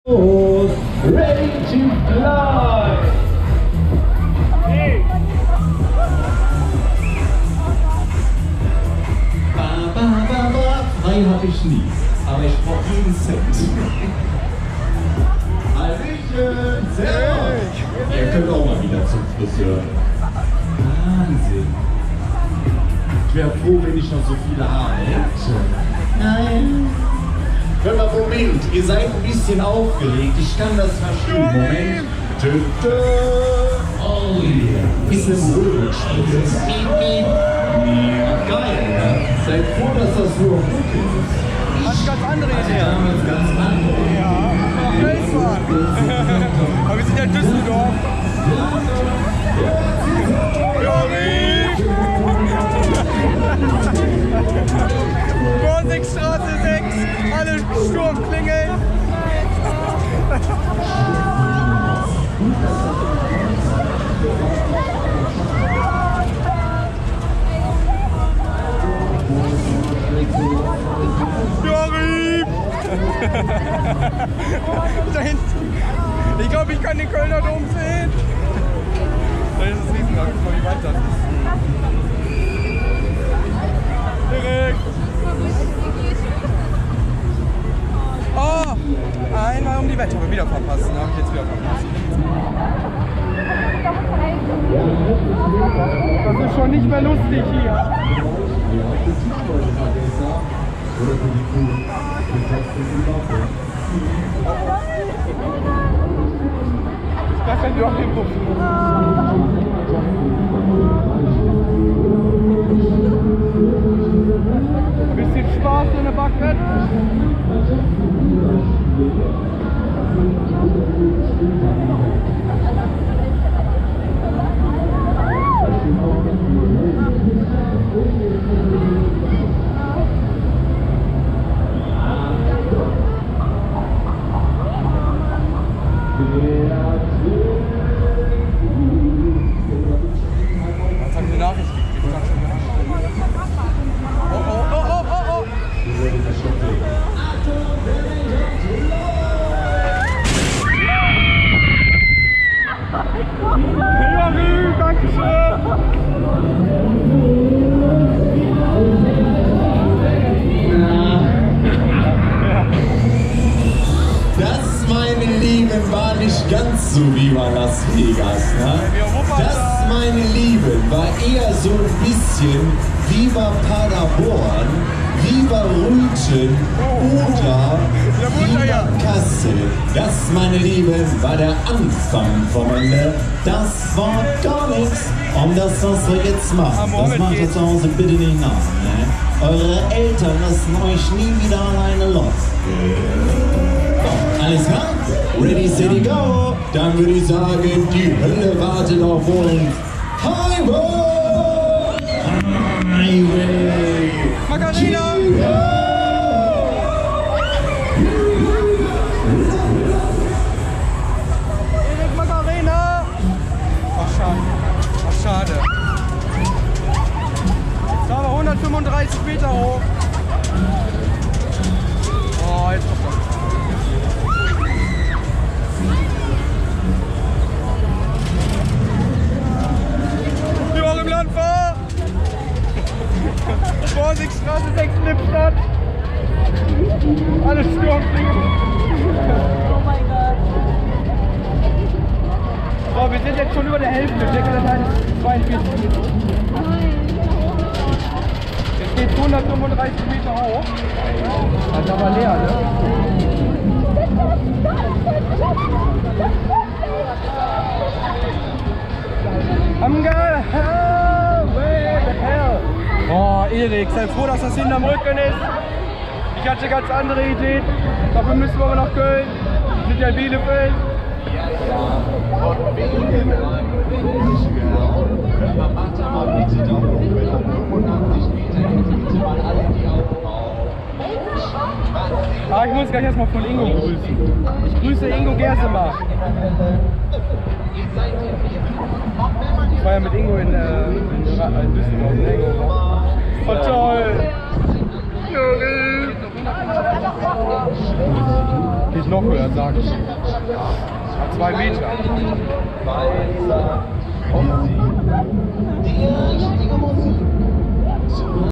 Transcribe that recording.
Ready to fly! Hey. Frei hab ich nie, aber ich brauch jeden Cent. Hallöchen! Servus! Ihr könnt auch mal wieder zum Friseur. Wahnsinn! Ich wäre froh, wenn ich noch so viele Haare hätte. Nein! Hör mal, Moment, ihr seid ein bisschen aufgeregt, ich kann das verstehen. Moment. Oh yeah. Ist eine Röhrenspritze. Geil, ne? Seid froh, dass das nur auf Rücken ist. Hast ganz andere Idee. Damals ganz andere. Ja, nach Welt fahren. Aber wir sind ja in Düsseldorf. Borsigstraße 6, alle Sturm klingeln. Da hinten. Ich glaube, ich kann den Kölner Dom sehen. Das ist Riesenrad, guck mal, wie weit das ist. Direkt. Oh, einmal um die Wette, aber wieder verpassen. Da habe ich jetzt wieder verpasst. Das ist schon nicht mehr lustig hier. Das kann ich auch nicht gucken. Ein bisschen Spaß in der Backe. Was haben die Nachricht gekriegt? Oh, oh, oh, oh, oh, oh! Joachim, danke schön! Das, meine Lieben, war nicht ganz so wie bei Las Vegas. Ne? Das, meine Lieben, war eher so ein bisschen wie bei Paderborn, wie bei Rüthen oder wie bei Kassel. Das, meine Lieben, war der Anfang vom Ende. Das war gar nichts. Und das, was wir jetzt machen, das macht ihr zu Hause bitte nicht nach. Ne? Eure Eltern lassen euch nie wieder alleine los. Alles klar? Ready, steady, go! Dann würde ich sagen, die Hölle wartet auf uns. Highway! Highway! Margarina! Erik Margarina! Ach, schade. Ach, schade. Jetzt haben wir 135 Meter hoch. Oh, jetzt kommt das. Im Land war! Borsigstraße 6 Lippstadt! Alles Sturmfliegen! Oh mein Gott! So, wir sind jetzt schon über der Hälfte. Ich denke, das heißt 42 Meter. Jetzt geht 135 Meter hoch. Das ist aber leer, ne? I'm gonna highway to hell. Oh, Erik, sei froh, dass das hinterm Rücken ist. Ich hatte ganz andere Ideen. Dafür müssen wir aber nach Köln. Wir sind ja in Bielefeld. Ah, ich muss gleich erstmal von Ingo grüßen. Ich grüße Ingo Gersemark. Ich war ja mit Ingo in Düsseldorf. Oh toll! Juri! Geht noch höher, sag ich. 2 Meter. Die